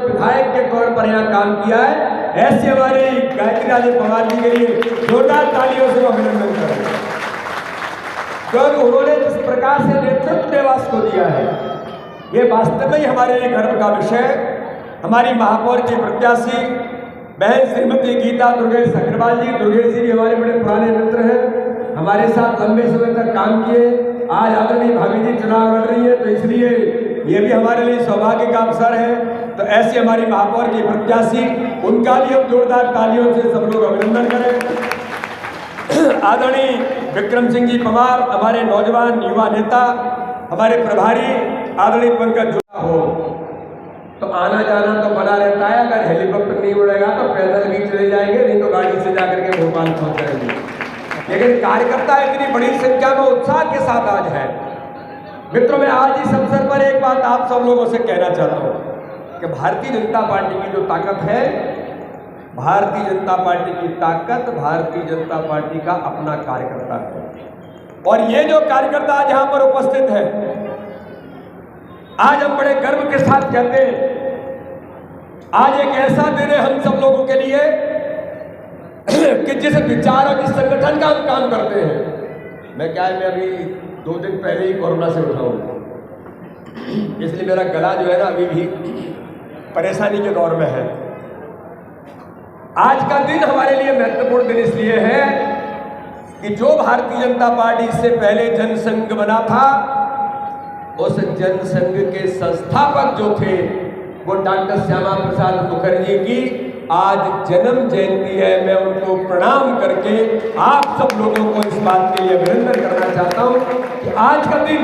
विधायक के तौर पर यहाँ काम किया है, ऐसे हमारी गायत्री राजे पवार जी के लिए जोरदार तालियों से अभिनंदन करें, क्योंकि उन्होंने जिस प्रकार से नेतृत्व देवास को दिया है, ये वास्तव में ही हमारे लिए गर्व का विषय। हमारी महापौर की प्रत्याशी बहन श्रीमती गीता दुर्गेश अग्रवाल जी, दुर्गेश जी हमारे बड़े पुराने मित्र हैं, हमारे साथ लंबे समय तक काम किए। आज आदरणीय भाभी जी चुनाव लड़ रही है, तो इसलिए ये भी हमारे लिए सौभाग्य का अवसर है। तो ऐसी हमारी महापौर की प्रत्याशी, उनका भी हम जोरदार तालियों से सब लोग अभिनंदन करें। आदरणीय विक्रम सिंह जी पवार, हमारे नौजवान युवा नेता, हमारे प्रभारी आदरणीय पंकज जुड़ा हो, तो आना जाना तो बना रहता है। अगर हेलीकॉप्टर नहीं उड़ेगा तो पैदल भी चले जाएंगे, नहीं तो गाड़ी से जाकर के भोपाल पहुंच जाएंगे। लेकिन कार्यकर्ता इतनी बड़ी संख्या में उत्साह के साथ आज है। मित्रों, मैं आज इस अवसर पर एक बात आप सब लोगों से कहना चाहता हूं कि भारतीय जनता पार्टी की जो ताकत है, भारतीय जनता पार्टी की ताकत भारतीय जनता पार्टी का अपना कार्यकर्ता है। और ये जो कार्यकर्ता आज यहां पर उपस्थित है, आज हम बड़े गर्व के साथ कहते हैं, आज एक ऐसा दिन है हम सब लोगों के लिए कि जिस विचार और जिस संगठन का हम काम करते हैं। मैं अभी 2 दिन पहले ही कोरोना से उठा हूं, इसलिए मेरा गला जो है ना अभी भी परेशानी के दौर में है। आज का दिन हमारे लिए महत्वपूर्ण दिन इसलिए है कि जो भारतीय जनता पार्टी से पहले जनसंघ बना था, उस जनसंघ के संस्थापक जो थे वो डॉक्टर श्यामा प्रसाद मुखर्जी की आज जन्म जयंती है। मैं उनको प्रणाम करके आप सब लोगों को इस बात के लिए अभिनंदन करना चाहता हूं कि आज का दिन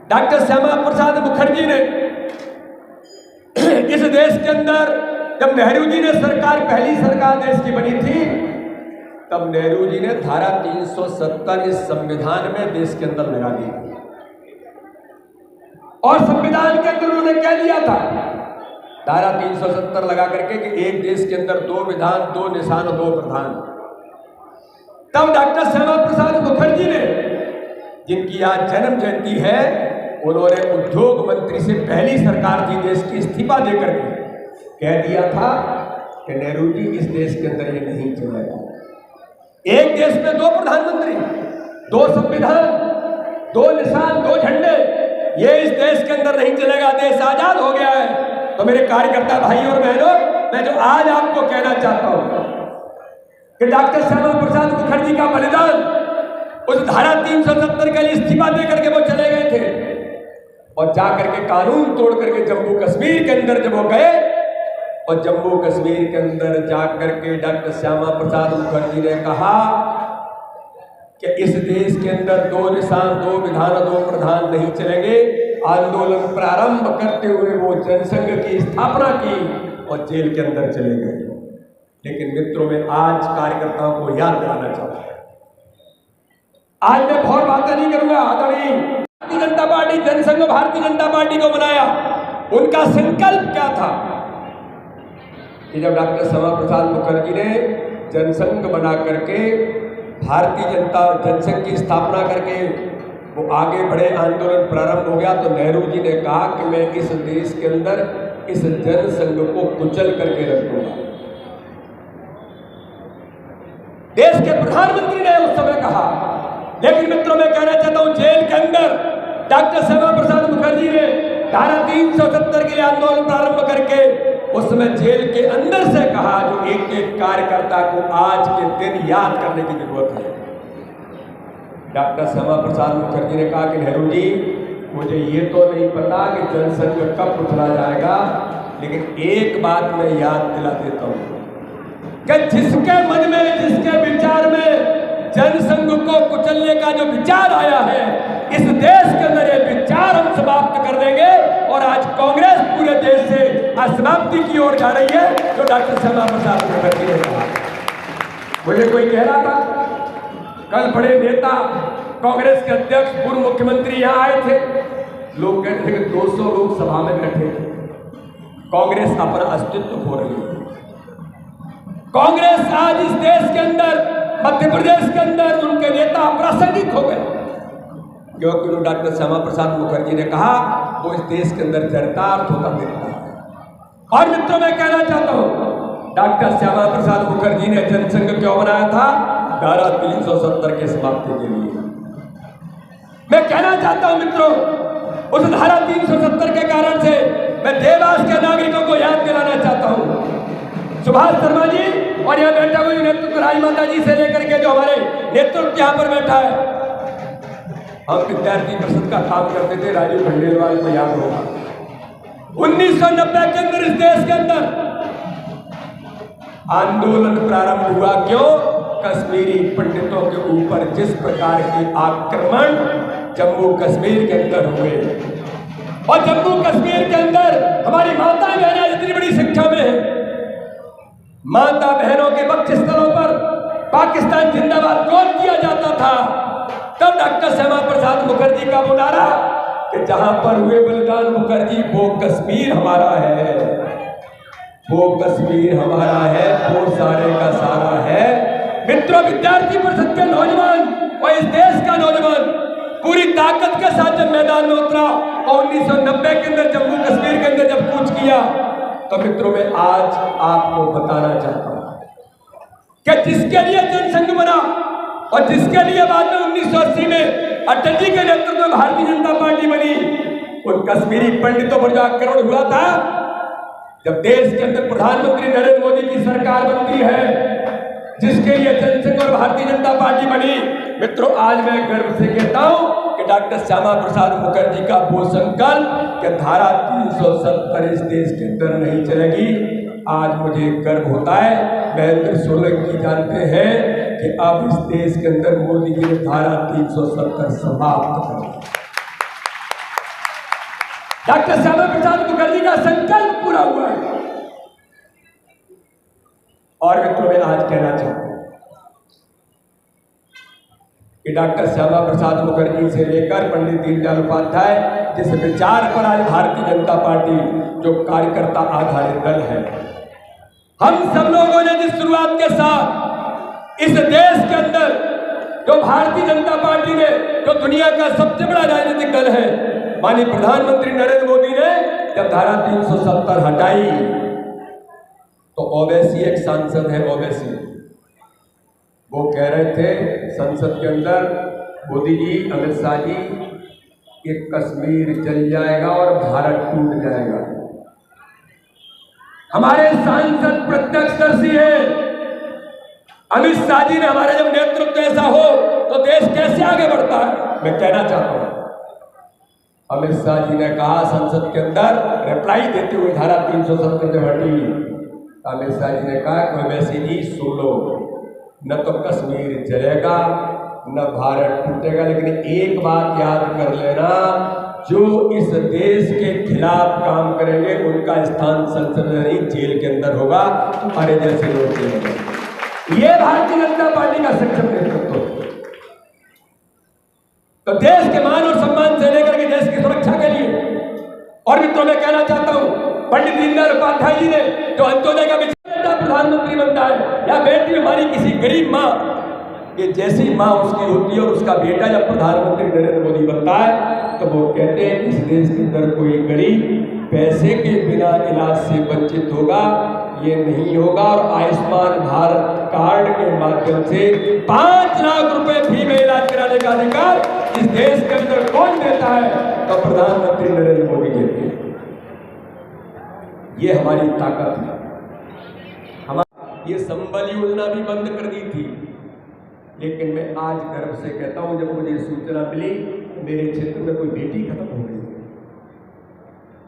डॉक्टर श्यामा प्रसाद मुखर्जी ने इस देश के अंदर, जब नेहरू जी ने सरकार, पहली सरकार देश की बनी थी, तब नेहरू जी ने धारा 370 इस संविधान में देश के अंदर लगा दी। और संविधान के अंदर उन्होंने क्या दिया था, धारा 370 लगा करके कि एक देश के अंदर 2 विधान, 2 निशान और 2 प्रधान। तब डॉक्टर श्यामा प्रसाद मुखर्जी ने, जिनकी आज जन्म जयंती है, उन्होंने उद्योग मंत्री से पहली सरकार थी देश की, इस्तीफा देकर के कह दिया था कि नेहरू जी इस देश के अंदर ये नहीं चलेगा। एक देश में 2 प्रधानमंत्री, 2 संविधान, 2 निशान, 2 झंडे, ये इस देश के अंदर नहीं चलेगा। देश आजाद हो गया है। तो मेरे कार्यकर्ता भाई और बहनों, मैं जो आज आपको कहना चाहता हूं कि डॉक्टर श्यामा प्रसाद मुखर्जी का बलिदान, उस धारा 370 के लिए इस्तीफा देकर के वो चले गए थे और जाकर के कानून तोड़ करके जम्मू कश्मीर के अंदर जब वो गए, और जम्मू कश्मीर के अंदर जाकर के डॉक्टर श्यामा प्रसाद मुखर्जी ने कहा कि इस देश के अंदर 2 निशान, 2 विधान, 2 प्रधान नहीं चलेंगे। आंदोलन प्रारंभ करते हुए वो जनसंघ की स्थापना की और जेल के अंदर चले गए। लेकिन मित्रों, में आज कार्यकर्ताओं को याद दिलाना चाहता हूं, आज मैं बहुत बातें नहीं करूंगा। आदरणीय भारतीय जनता पार्टी, जनसंघ भारतीय जनता पार्टी को बनाया, उनका संकल्प क्या था कि जब डॉक्टर श्यामा प्रसाद मुखर्जी ने जनसंघ बना करके भारतीय जनता जनसंघ की स्थापना करके वो आगे बढ़े, आंदोलन प्रारंभ हो गया, तो नेहरू जी ने कहा कि मैं इस देश के अंदर इस जनसंघ को कुचल करके रखूंगा। देश के प्रधानमंत्री ने उस समय कहा। लेकिन मित्रों, मैं कहना चाहता हूं, जेल के अंदर डॉक्टर श्यामा प्रसाद मुखर्जी ने धारा 370 के लिए आंदोलन प्रारंभ करके उस समय जेल के अंदर से कहा, जो एक एक कार्यकर्ता को आज के दिन याद करने की जरूरत है। डॉक्टर श्यामा प्रसाद मुखर्जी ने कहा कि नेहरू जी, मुझे ये तो नहीं पता कि जनसंघ कब उछला जाएगा, लेकिन एक बात मैं याद दिला देता हूं कि जिसके मन में, जिसके विचार में जनसंघ को कुचलने का जो विचार आया है, इस देश के अंदर ये विचार हम समाप्त कर देंगे। और आज कांग्रेस पूरे देश से असमाप्ति की ओर जा रही है, जो डॉक्टर श्यामा प्रसाद मुखर्जी ने कहा। मुझे कोई कह रहा था, कल बड़े नेता, कांग्रेस के अध्यक्ष, पूर्व मुख्यमंत्री यहां आए थे, लोग कहते थे कि 200 लोग सभा में बैठे थे। कांग्रेस अपना अस्तित्व खो रही है। कांग्रेस आज इस देश के अंदर, मध्य प्रदेश के अंदर उनके नेता अप्रासंगिक हो गए, क्योंकि डॉक्टर श्यामा प्रसाद मुखर्जी ने कहा वो इस देश के अंदर चरितार्थ होता दिखता है। और मित्रों मैं कहना चाहता हूं, डॉक्टर श्यामा प्रसाद मुखर्जी ने जनसंघ क्यों बनाया था? धारा 370 के समाप्ति के लिए। मैं कहना चाहता हूं मित्रों, उस धारा 370 के कारण से मैं देवास के नागरिकों को याद दिलाना चाहता हूं। सुभाष शर्मा जी और यहां बैठा हुए नेतृत्व राजमाता जी से लेकर के जो हमारे नेतृत्व यहां पर बैठा है, हम विद्यार्थी परिषद का काम करते थे, राजीव खंडेलवाल को याद होगा। 1990 के अंदर इस देश के अंदर आंदोलन प्रारंभ हुआ। क्यों? कश्मीरी पंडितों के ऊपर जिस प्रकार के आक्रमण जम्मू कश्मीर के अंदर हुए, और जम्मू कश्मीर के अंदर हमारी माता बहनें इतनी बड़ी संख्या में है, माता बहनों के वक्ष स्थलों पर पाकिस्तान जिंदाबाद बोल दिया जाता था। तब डॉक्टर श्यामा प्रसाद मुखर्जी का वो नारा कि जहां पर हुए बलिदान मुखर्जी, वो कश्मीर हमारा है, वो कश्मीर हमारा है, वो सारे का सारा है। मित्रों, विद्यार्थी परिषद के नौजवान और इस देश का नौजवान पूरी ताकत के साथ जब मैदान में उतरा और 1990 के अंदर जम्मू कश्मीर के अंदर जब कूच किया, तो मित्रों मैं आज आपको बताना चाहता हूं कि जिसके लिए जनसंघ बना और जिसके लिए बाद में 1980 में अटल जी के नेतृत्व में भारतीय जनता पार्टी बनी, उन कश्मीरी पंडितों पर जो आक्रमण हुआ था, जब देश के अंदर प्रधानमंत्री नरेंद्र मोदी की सरकार बनती है, जिसके लिए जनसंघ और भारतीय जनता पार्टी बनी, मित्रों आज मैं गर्व से कहता हूं कि डॉक्टर श्यामा प्रसाद मुखर्जी का वो संकल्प कि धारा 370 इस देश के अंदर नहीं चलेगी, आज मुझे गर्व होता है। महेंद्र सोलंकी जानते हैं कि अब इस देश के अंदर मोदी जी ने धारा 370 समाप्त कर दी। डॉक्टर श्यामा प्रसाद मुखर्जी का संकल्प पूरा हुआ है। और मित्रों मैं आज कहना चाहता हूं कि डॉक्टर श्यामा प्रसाद मुखर्जी से लेकर पंडित दीनदयाल उपाध्याय जिस विचार पर आज भारतीय जनता पार्टी जो कार्यकर्ता आधारित दल है, हम सब लोगों ने जिस शुरुआत के साथ इस देश के अंदर जो भारतीय जनता पार्टी ने, जो दुनिया का सबसे बड़ा राजनीतिक दल है, माननीय प्रधानमंत्री नरेंद्र मोदी ने जब धारा 370 हटाई, तो ओवैसी एक सांसद है, ओवैसी, वो कह रहे थे संसद के अंदर, मोदी जी, अमित शाह जी, कि कश्मीर जल जाएगा और भारत टूट जाएगा। हमारे सांसद प्रत्यक्षदर्शी है, अमित शाह जी ने हमारे जब नेतृत्व ऐसा हो तो देश कैसे आगे बढ़ता है। मैं कहना चाहता हूं, अमित शाह जी ने कहा संसद के अंदर रिप्लाई देते हुए धारा 370 जब हटी, अमित शाह जी ने कहा कि वैसे जी सुन लो, न तो कश्मीर जलेगा न भारत टूटेगा, लेकिन एक बात याद कर लेना, जो इस देश के खिलाफ काम करेंगे उनका स्थान संसद में नहीं जेल के अंदर होगा, तुम्हारे जैसे लोग होंगे। ये भारतीय जनता पार्टी का सक्षम नेतृत्व। तो देश के मान और सम्मान से लेकर के देश की सुरक्षा के लिए, और मित्रों मैं कहना चाहता हूं, पंडित दीनदयाल उपाध्याय जी ने जो अंत्योदय का बेटा प्रधानमंत्री बनता है, या बेटी हमारी किसी गरीब माँ कि जैसी माँ उसकी होती है और उसका बेटा जब प्रधानमंत्री नरेंद्र मोदी बनता है, तो वो कहते हैं इस देश के अंदर कोई गरीब पैसे के बिना इलाज से वंचित होगा, ये नहीं होगा। और आयुष्मान भारत कार्ड के माध्यम से 5 लाख रुपए फ्री में इलाज कराने का अधिकार इस देश के अंदर कौन देता है? तो प्रधानमंत्री नरेंद्र मोदी देते हैं। ये हमारी ताकत है। हमारी ये संबल योजना भी बंद कर दी थी, लेकिन मैं आज गर्व से कहता हूं, जब मुझे सूचना मिली मेरे क्षेत्र में कोई बेटी खत्म हो गई,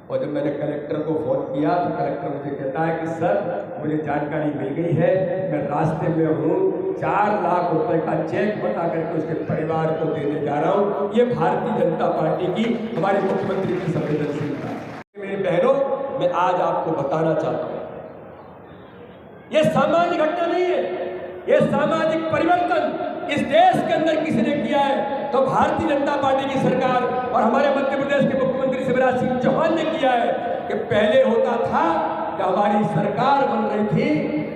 और जब मैंने कलेक्टर को फोन किया तो कलेक्टर मुझे कहता है कि सर मुझे जानकारी मिल गई है, मैं रास्ते में हूँ, 4 लाख रुपए का चेक बता करके उसके परिवार को देने जा रहा हूँ। ये भारतीय जनता पार्टी की, हमारे मुख्यमंत्री की संवेदनशीलता है। मेरी बहनों, मैं आज आपको बताना चाहता हूँ, ये सामान्य घटना नहीं है, ये सामाजिक परिवर्तन इस देश के अंदर किसी ने किया है तो भारतीय जनता पार्टी की सरकार और हमारे मध्य प्रदेश के मुख्यमंत्री शिवराज सिंह चौहान ने किया है। कि पहले होता था कि हमारी सरकार बन रही थी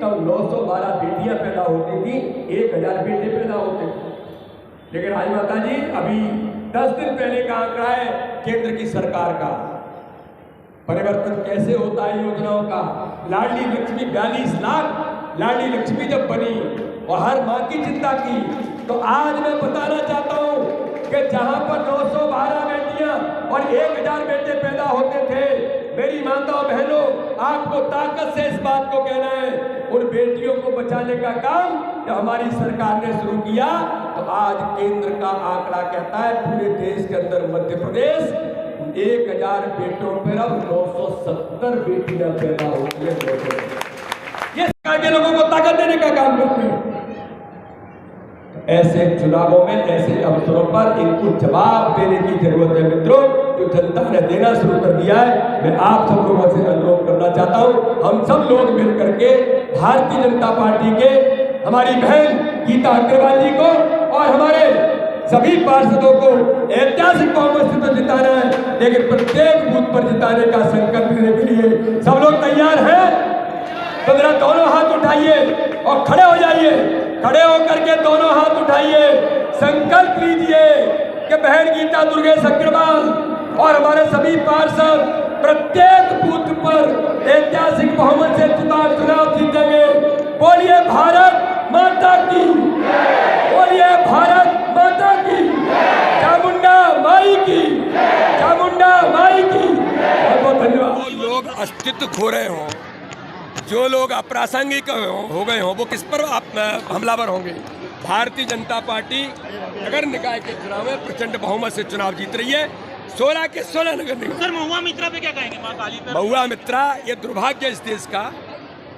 तब 912 बेटियां पैदा होती थी, 1000 बेटे पैदा होते थे। लेकिन आज माता जी, अभी 10 दिन पहले का आंकड़ा है केंद्र की सरकार का परिवर्तन कैसे होता है योजनाओं का। लाडली लक्ष्मी 42 लाख लाडली लक्ष्मी जब बनी और हर माँ की चिंता की, तो आज मैं बताना चाहता हूँ कि जहां पर 912 बेटियां और 1000 बेटे पैदा होते थे, मेरी माताओं बहनों, आपको ताकत से इस बात को कहना है, उन बेटियों को बचाने का काम जब हमारी सरकार ने शुरू किया, तो आज केंद्र का आंकड़ा कहता है पूरे देश के अंदर मध्य प्रदेश 1000 बेटों पर अब 970 बेटियां पैदा होती है। ये सरकार के लोगों को ताकत देने का काम करते हैं। ऐसे चुनावों में, ऐसे अवसरों पर इनको जवाब देने की जरूरत है मित्रों, जो जनता ने देना शुरू कर दिया है। मैं आप सब लोगों से अनुरोध करना चाहता हूं, हम सब लोग मिल करके भारतीय जनता पार्टी के हमारी बहन गीता अग्रवाल जी को और हमारे सभी पार्षदों को ऐतिहासिक बहुमत से तो जिताना है, लेकिन प्रत्येक बूथ पर जिताने का संकल्प लेने के लिए सब लोग तैयार हैं? तो जरा दोनों हाथ उठाइए और खड़े हो जाइए। खड़े होकर के दोनों हाथ उठाइए, संकल्प लीजिए कि बहन गीता दुर्गेश अग्रवाल और हमारे सभी पार्षद प्रत्येक बूथ पर ऐतिहासिक बहुमत से चुनाव जीतेंगे। बोलिए भारत माता की, बोलिए भारत माता की, चामुंडा माई की, चामुंडा माई की। बहुत बहुत धन्यवाद। जो लोग अस्तित्व खो रहे हों, जो लोग अप्रासंगिक हो गए हों, वो किस पर हमलावर होंगे? भारतीय जनता पार्टी नगर निकाय के चुनाव में प्रचंड बहुमत से चुनाव जीत रही है। 16 के 16 नगर निकाय। सर, महुआ मित्रा पे क्या कहेंगे? मां काली पे महुआ मित्रा, ये दुर्भाग्य इस देश का,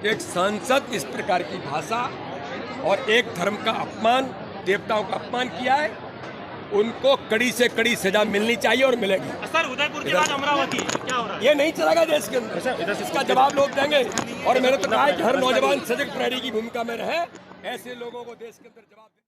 एक सांसद इस प्रकार की भाषा और एक धर्म का अपमान, देवताओं का अपमान किया है। उनको कड़ी से कड़ी सजा मिलनी चाहिए और मिलेगी। सर, उदयपुर के बाद अमरावती क्या हो रहा है? ये नहीं चलेगा देश के अंदर, इसका जवाब लोग देंगे। और मैंने तो कहा है कि हर नौजवान सजग प्रहरी की भूमिका में रहे, ऐसे लोगों को देश के अंदर जवाब